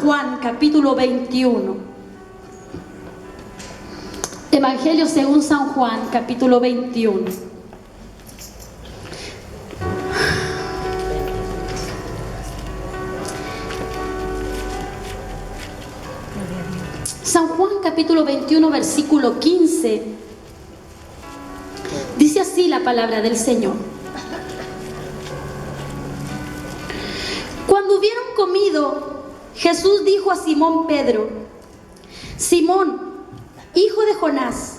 Juan capítulo 21. Evangelio según San Juan capítulo 21. San Juan capítulo 21 versículo 15. Dice así la palabra del Señor. Cuando hubieron comido, Jesús dijo a Simón Pedro: Simón, hijo de Jonás,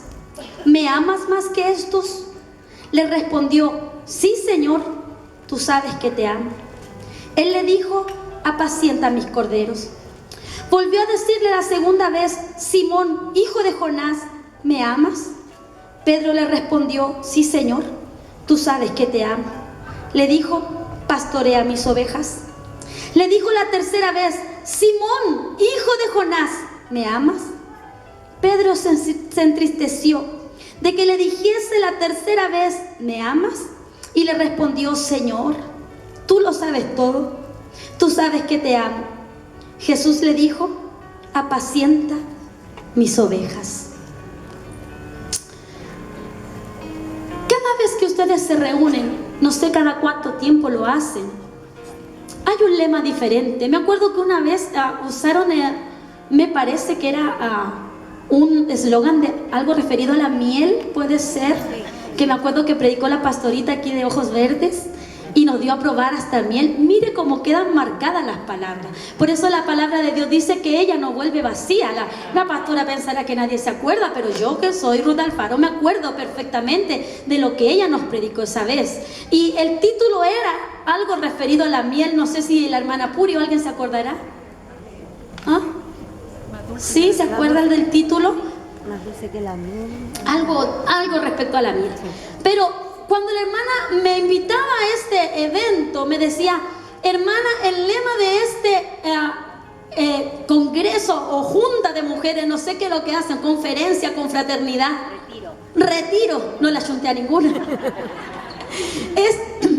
¿me amas más que estos? Le respondió: sí, Señor, tú sabes que te amo. Él le dijo: apacienta mis corderos. Volvió a decirle la segunda vez: Simón, hijo de Jonás, ¿me amas? Pedro le respondió: sí, Señor, tú sabes que te amo. Le dijo: pastorea mis ovejas. Le dijo la tercera vez: Simón, hijo de Jonás, ¿me amas? Pedro se entristeció de que le dijese la tercera vez: ¿me amas? Y le respondió: Señor, tú lo sabes todo, tú sabes que te amo. Jesús le dijo: apacienta mis ovejas. Cada vez que ustedes se reúnen, no sé cada cuánto tiempo lo hacen, hay un lema diferente. Me acuerdo que una vez usaron, me parece que era un eslogan de algo referido a la miel, puede ser, que me acuerdo que predicó la pastorita aquí de Ojos Verdes y nos dio a probar hasta miel. Mire cómo quedan marcadas las palabras. Por eso la palabra de Dios dice que ella no vuelve vacía. La pastora pensará que nadie se acuerda, pero yo, que soy Ruth Alfaro, me acuerdo perfectamente de lo que ella nos predicó esa vez. Y el título era algo referido a la miel. No sé si la hermana Puri o alguien se acordará. ¿Ah? ¿Sí? ¿Se acuerdan del título? Más dulce que la miel. Algo respecto a la miel. Pero cuando la hermana me invitaba a este evento, me decía: hermana, el lema de este congreso o junta de mujeres, no sé qué es lo que hacen, conferencia, confraternidad, retiro, no la ayunté a ninguna.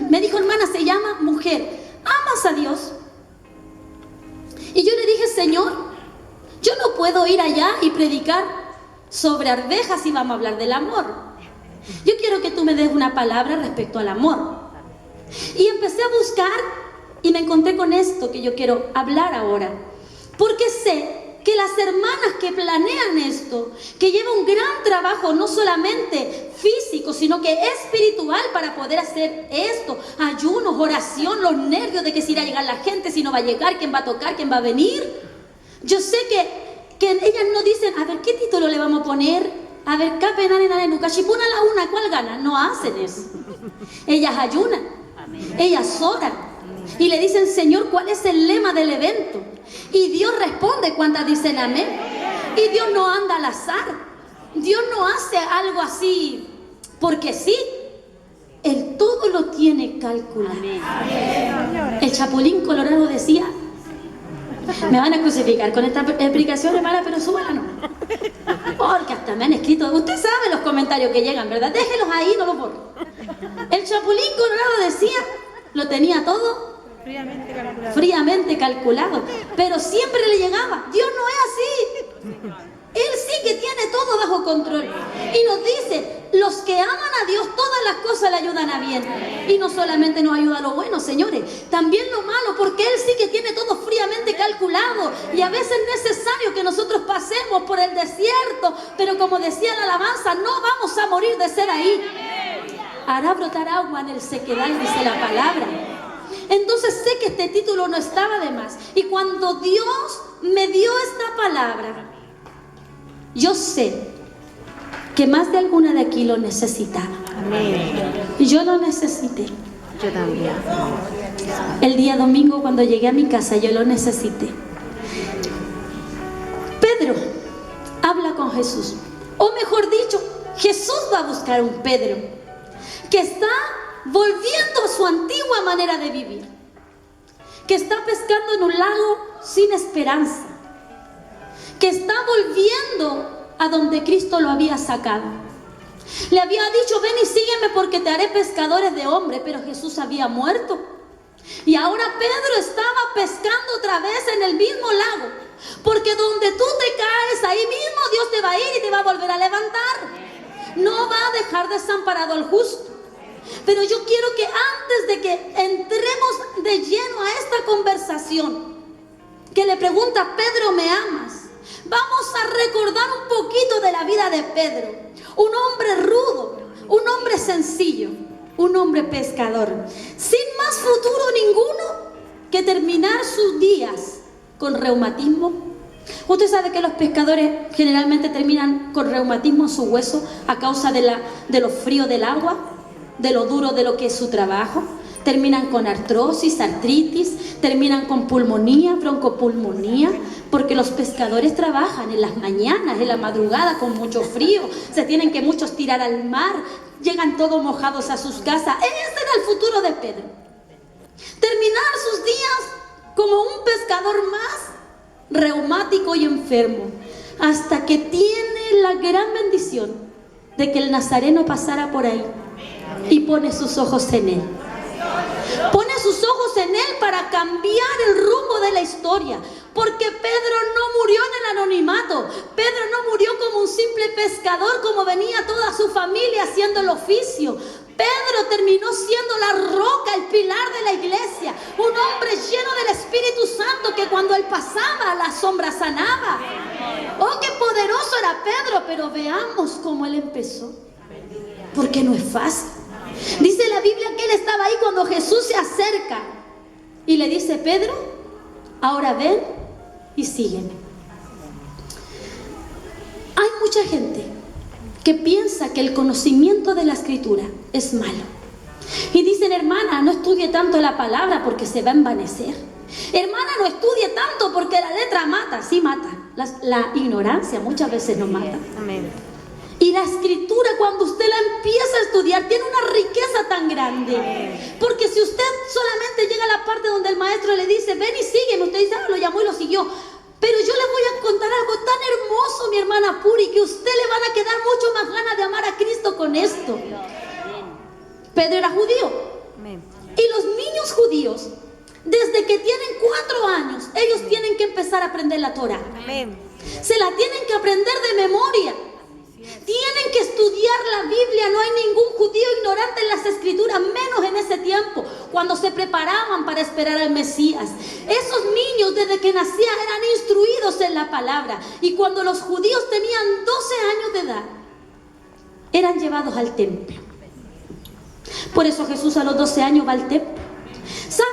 Me dijo: hermana, se llama mujer, ¿amas a Dios? Y yo le dije: Señor, yo no puedo ir allá y predicar sobre arvejas y vamos a hablar del amor. Yo quiero que tú me des una palabra respecto al amor. Y empecé a buscar y me encontré con esto que yo quiero hablar ahora, porque sé que las hermanas que planean esto, que llevan un gran trabajo no solamente físico, sino que espiritual para poder hacer esto, ayunos, oración, los nervios de que si irá a llegar la gente, si no va a llegar, quién va a tocar, quién va a venir. Yo sé que ellas no dicen: a ver, ¿qué título le vamos a poner? A ver, Cachipuna la una, ¿cuál gana? No hacen eso. Ellas ayunan, ellas oran y le dicen: Señor, ¿cuál es el lema del evento? Y Dios responde cuando dicen amén. Y Dios no anda al azar. Dios no hace algo así porque sí. Él todo lo tiene calculado. El Chapulín Colorado decía: me van a crucificar con esta explicación, hermana, pero súbala no. Porque hasta me han escrito, usted sabe los comentarios que llegan, ¿verdad? Déjelos ahí, no los borro. El Chapulín Colorado decía, lo tenía todo fríamente calculado, pero siempre le llegaba. Dios no es así. Él sí que tiene todo bajo control. Y nos dice: los que aman a Dios, todas las cosas le ayudan a bien. Y no solamente nos ayuda a lo bueno, señores, también lo malo, porque Él sí que tiene todo fríamente calculado. Y a veces es necesario que nosotros pasemos por el desierto, pero como decía la alabanza, no vamos a morir de ser ahí. Hará brotar agua en el sequedal, dice la palabra. Entonces sé que este título no estaba de más. Y cuando Dios me dio esta palabra, yo sé que más de alguna de aquí lo necesitaba. Amén. Y yo lo necesité. Yo también. El día domingo, cuando llegué a mi casa, yo lo necesité. Pedro habla con Jesús. O mejor dicho, Jesús va a buscar a un Pedro que está volviendo a su antigua manera de vivir, que está pescando en un lago sin esperanza, que está volviendo a donde Cristo lo había sacado. Le había dicho: ven y sígueme porque te haré pescadores de hombres, pero Jesús había muerto. Y ahora Pedro estaba pescando otra vez en el mismo lago. donde tú te caes, ahí mismo Dios te va a ir y te va a volver a levantar. No va a dejar desamparado al justo. Pero yo quiero que antes de que entremos de lleno a esta conversación, que le pregunta: Pedro, ¿me amas?, vamos a recordar un poquito de la vida de Pedro. Un hombre rudo, un hombre sencillo, un hombre pescador, sin más futuro ninguno que terminar sus días con reumatismo. Usted sabe que los pescadores generalmente terminan con reumatismo en su hueso a causa de lo frío del agua, de lo duro de lo que es su trabajo. Terminan con artrosis, artritis, terminan con pulmonía, broncopulmonía, porque los pescadores trabajan en las mañanas, en la madrugada, con mucho frío, se tienen que muchos tirar al mar, llegan todos mojados a sus casas. Ese era el futuro de Pedro. Terminar sus días como un pescador más, reumático y enfermo, hasta que tiene la gran bendición de que el Nazareno pasara por ahí y pone sus ojos en él. Pone sus ojos en él para cambiar el rumbo de la historia. Porque Pedro no murió en el anonimato. Pedro no murió como un simple pescador, como venía toda su familia haciendo el oficio. Pedro terminó siendo la roca, el pilar de la iglesia. Un hombre lleno del Espíritu Santo que cuando él pasaba, la sombra sanaba. Oh, qué poderoso era Pedro. Pero veamos cómo él empezó, porque no es fácil. Dice la Biblia que él estaba ahí cuando Jesús se acerca y le dice: Pedro, ahora ven y sígueme. Hay mucha gente que piensa que el conocimiento de la Escritura es malo. Y dicen: hermana, no estudie tanto la palabra porque se va a envanecer. Hermana, no estudie tanto porque la letra mata. Sí mata. La ignorancia muchas veces nos mata. Amén. Y la Escritura, cuando usted la empieza a estudiar, tiene una riqueza tan grande. Porque si usted solamente llega a la parte donde el maestro le dice: ven y sígueme, usted dice: ah, lo llamó y lo siguió. Pero yo le voy a contar algo tan hermoso, mi hermana Puri, que a usted le van a quedar mucho más ganas de amar a Cristo con esto. Pedro era judío. Y los niños judíos, desde que tienen 4 años, ellos tienen que empezar a aprender la Torah. Se la tienen que aprender de memoria. Tienen que estudiar la Biblia. No hay ningún judío ignorante en las Escrituras, menos en ese tiempo, cuando se preparaban para esperar al Mesías. Esos niños desde que nacían eran instruidos en la palabra. Y cuando los judíos tenían 12 años de edad, eran llevados al templo. Por eso Jesús a los 12 años va al templo. ¿Sabe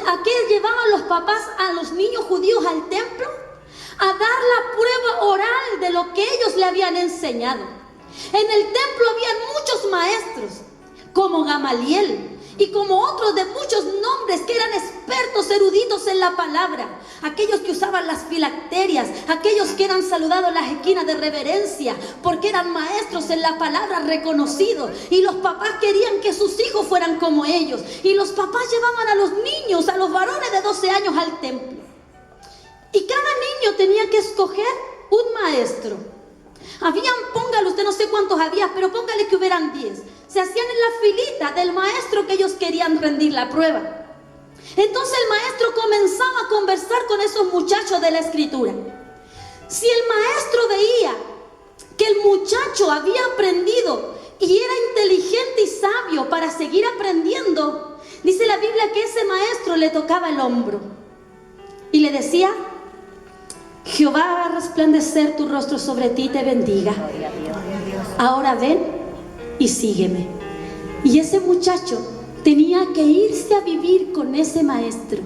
a qué llevaban los papás a los niños judíos al templo? A dar la prueba oral de lo que ellos le habían enseñado. En el templo habían muchos maestros, como Gamaliel y como otros de muchos nombres que eran expertos, eruditos en la palabra. Aquellos que usaban las filacterias, aquellos que eran saludados en las esquinas de reverencia, porque eran maestros en la palabra reconocidos. Y los papás querían que sus hijos fueran como ellos. Y los papás llevaban a los niños, a los varones de 12 años al templo. Y cada niño tenía que escoger un maestro. Habían, póngale, usted no sé cuántos había, pero póngale que hubieran 10. Se hacían en la filita del maestro que ellos querían rendir la prueba. Entonces el maestro comenzaba a conversar con esos muchachos de la Escritura. Si el maestro veía que el muchacho había aprendido y era inteligente y sabio para seguir aprendiendo, dice la Biblia que ese maestro le tocaba el hombro y le decía: Jehová haga resplandecer tu rostro sobre ti y te bendiga. Ahora ven y sígueme. Y ese muchacho tenía que irse a vivir con ese maestro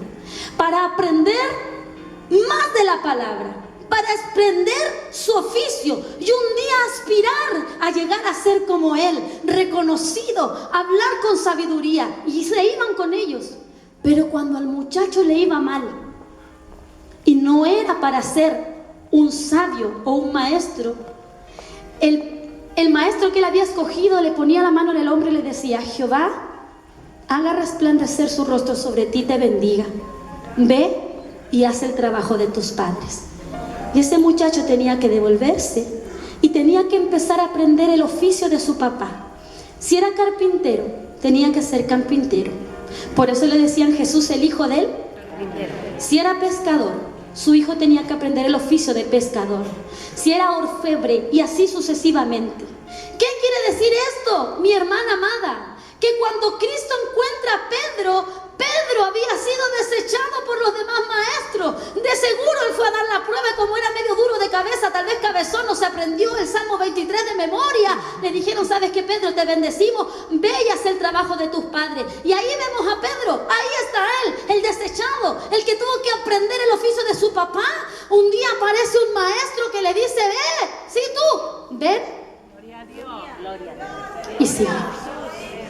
para aprender más de la palabra, para aprender su oficio y un día aspirar a llegar a ser como él, reconocido, hablar con sabiduría. Y se iban con ellos. Pero cuando al muchacho le iba mal, y no era para ser un sabio o un maestro, el maestro que él había escogido le ponía la mano en el hombro y le decía: Jehová haga resplandecer su rostro sobre ti y te bendiga. Ve y haz el trabajo de tus padres. Y ese muchacho tenía que devolverse y tenía que empezar a aprender el oficio de su papá. Si era carpintero, tenía que ser carpintero. Por eso le decían Jesús el hijo del carpintero. Si era pescador, su hijo tenía que aprender el oficio de pescador, si era orfebre y así sucesivamente. ¿Qué quiere decir esto, mi hermana amada? Que cuando Cristo encuentra a Pedro, Pedro había sido desechado por los demás maestros. De seguro él fue a dar la prueba, como era medio duro de cabeza, tal vez cabezón, no se aprendió el Salmo 23 de memoria. Le dijeron, ¿sabes qué, Pedro? Te bendecimos, ve y haz el trabajo de tus padres. Y ahí vemos a Pedro, ahí está él, el desechado, el que tuvo que aprender el oficio de su papá. Un día aparece un maestro que le dice, ve, sí tú, ven. Gloria a Dios. Y sigue.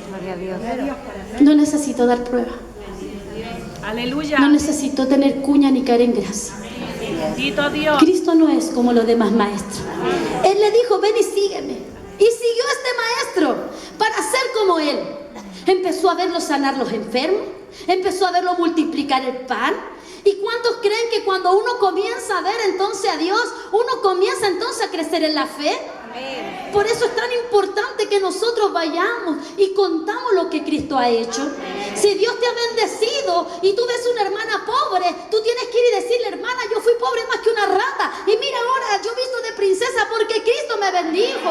Gloria a Dios. No necesito dar prueba. Aleluya. No necesito tener cuña ni caer en gracia. Bendito Dios. Cristo no es como los demás maestros. Él le dijo, ven y sígueme. Y siguió a este maestro para ser como él. Empezó a verlo sanar los enfermos. Empezó a verlo multiplicar el pan. ¿Y cuántos creen que cuando uno comienza a ver entonces a Dios, uno comienza entonces a crecer en la fe? Por eso es tan importante que nosotros vayamos y contamos lo que Cristo ha hecho. Si Dios te ha bendecido y tú ves una hermana pobre, tú tienes que ir y decirle, hermana, yo fui pobre más que una rata. Y mira ahora, yo visto de princesa porque Cristo me bendijo.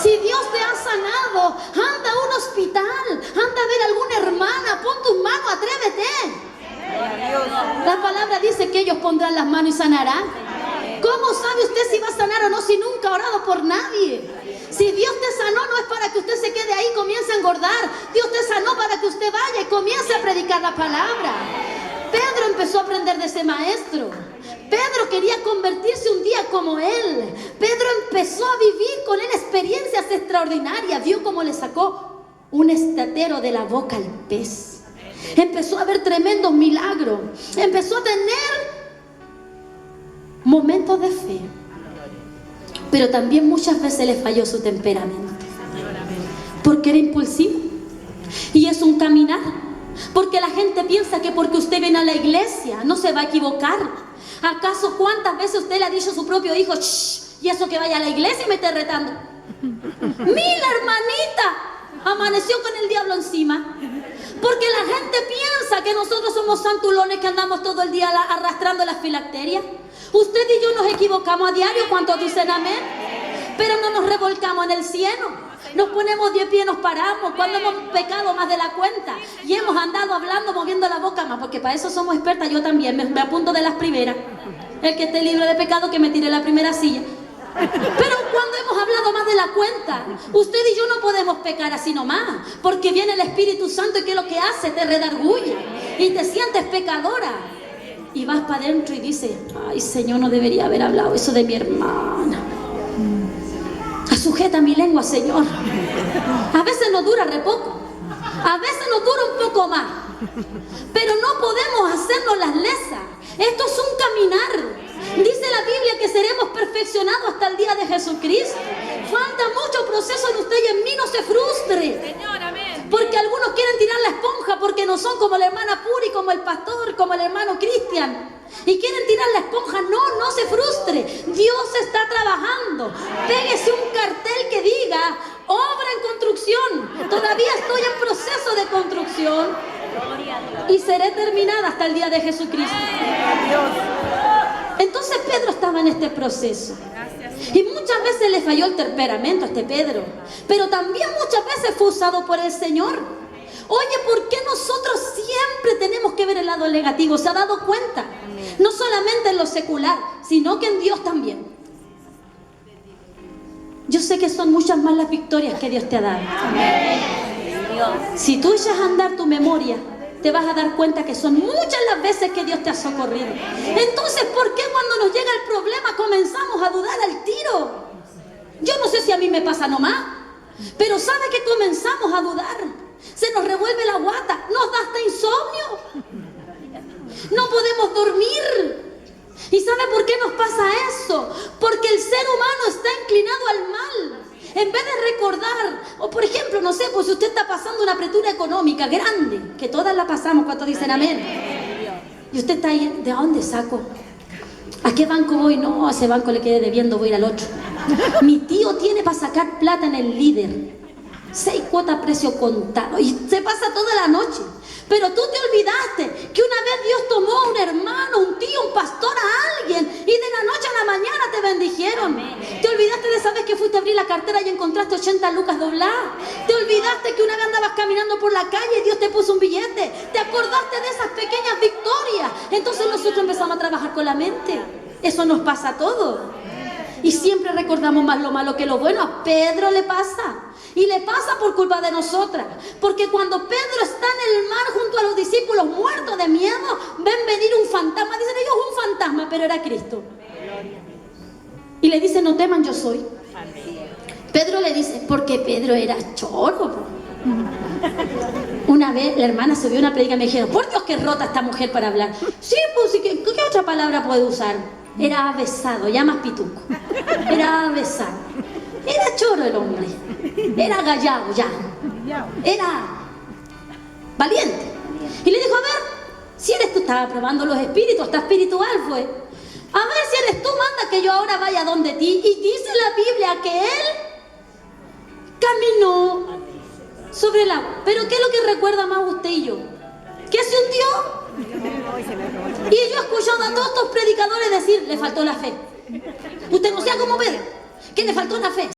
Si Dios te ha sanado, anda a un hospital, anda a ver a alguna hermana, pon tus manos, atrévete. La palabra dice que ellos pondrán las manos y sanarán. ¿Cómo sabe usted si va a sanar o no si nunca ha orado por nadie? Si Dios te sanó no es para que usted se quede ahí y comience a engordar. Dios te sanó para que usted vaya y comience a predicar la palabra. Pedro empezó a aprender de ese maestro. Pedro quería convertirse un día como él. Pedro empezó a vivir con él experiencias extraordinarias. Vio cómo le sacó un estatero de la boca al pez. Empezó a ver tremendos milagros. Empezó a tener momentos de fe. Pero también muchas veces le falló su temperamento. Porque era impulsivo. Y es un caminar. Porque la gente piensa que porque usted viene a la iglesia no se va a equivocar. ¿Acaso cuántas veces usted le ha dicho a su propio hijo, shh, y eso que vaya a la iglesia y me esté retando? Mira, hermanita, amaneció con el diablo encima. Porque la gente piensa que nosotros somos santulones que andamos todo el día arrastrando las filacterias. Usted y yo nos equivocamos a diario, ¿cuántos dicen amén? Pero no nos revolcamos en el cielo. Nos ponemos de pie, nos paramos cuando hemos pecado más de la cuenta y hemos andado hablando, moviendo la boca más, porque para eso somos expertas. Yo también me apunto de las primeras. El que esté libre de pecado que me tire la primera silla. Pero cuando hemos hablado más de la cuenta, usted y yo no podemos pecar así nomás, porque viene el Espíritu Santo y ¿qué es lo que hace? Te redarguye y te sientes pecadora y vas para adentro y dices, ay Señor, no debería haber hablado eso de mi hermana. Sujeta mi lengua, Señor. A veces nos dura re poco, a veces nos dura un poco más, pero no podemos hacernos las lesas. Esto es un caminar. Dice la Biblia que seremos perfeccionados hasta el día de Jesucristo. Falta mucho proceso en usted y en mí, no se frustre. Porque algunos quieren tirar la esponja porque no son como la hermana Puri, como el pastor, como el hermano Cristian. Y quieren tirar la esponja. No, no se frustre. Dios está trabajando. Pégese un cartel que diga, obra en construcción. Todavía estoy en proceso de construcción. Y seré terminada hasta el día de Jesucristo. Entonces Pedro estaba en este proceso. Y muchas veces le falló el temperamento a este Pedro. Pero también muchas veces fue usado por el Señor. Oye, ¿por qué nosotros siempre tenemos que ver el lado negativo? ¿Se ha dado cuenta? No solamente en lo secular, sino que en Dios también. Yo sé que son muchas más las victorias que Dios te ha dado. Si tú echas a andar tu memoria, te vas a dar cuenta que son muchas las veces que Dios te ha socorrido. Entonces, ¿por qué cuando nos llega el problema comenzamos a dudar al tiro? Yo no sé si a mí me pasa nomás, pero ¿sabe que comenzamos a dudar? Se nos revuelve la guata, nos da hasta insomnio. No podemos dormir. ¿Y sabe por qué nos pasa eso? Porque el ser humano está inclinado al mal. En vez de recordar, o por ejemplo, no sé, pues si usted está pasando una apretura económica grande, que todas la pasamos cuando dicen amén. Y usted está ahí, ¿de dónde saco? ¿A qué banco voy? No, a ese banco le quedé debiendo, voy a ir al otro. Mi tío tiene para sacar plata en el líder. 6 cuotas a precio contado y se pasa toda la noche. Pero tú te olvidaste que una vez Dios tomó a un hermano, un tío, un pastor, a alguien y de la noche a la mañana te bendijeron. Te olvidaste de esa vez que fuiste a abrir la cartera y encontraste 80 lucas dobladas. Te olvidaste que una vez andabas caminando por la calle y Dios te puso un billete. Te acordaste de esas pequeñas victorias. Entonces nosotros empezamos a trabajar con la mente. Eso nos pasa a todos. Y siempre recordamos más lo malo que lo bueno. A Pedro le pasa. Y le pasa por culpa de nosotras. Porque cuando Pedro está en el mar junto a los discípulos muertos de miedo, ven venir un fantasma. Dicen ellos un fantasma, pero era Cristo. Y le dice, no teman, yo soy. Pedro le dice, porque Pedro era chorro. Una vez la hermana subió una predica y me dijeron, por Dios que rota esta mujer para hablar. Sí, pues, ¿qué otra palabra puede usar? Era avesado, ya más pituco. Era avesado. Era choro el hombre. Era gallado ya. Era valiente. Y le dijo, a ver, si eres tú, estaba probando los espíritus, está espiritual fue. A ver si eres tú, manda que yo ahora vaya donde ti. Y dice la Biblia que él caminó sobre el agua. Pero ¿qué es lo que recuerda más usted y yo? ¿Que se hundió? Y yo he escuchado a todos estos predicadores decir, le faltó la fe. Usted no sea como Pedro, que le faltó la fe.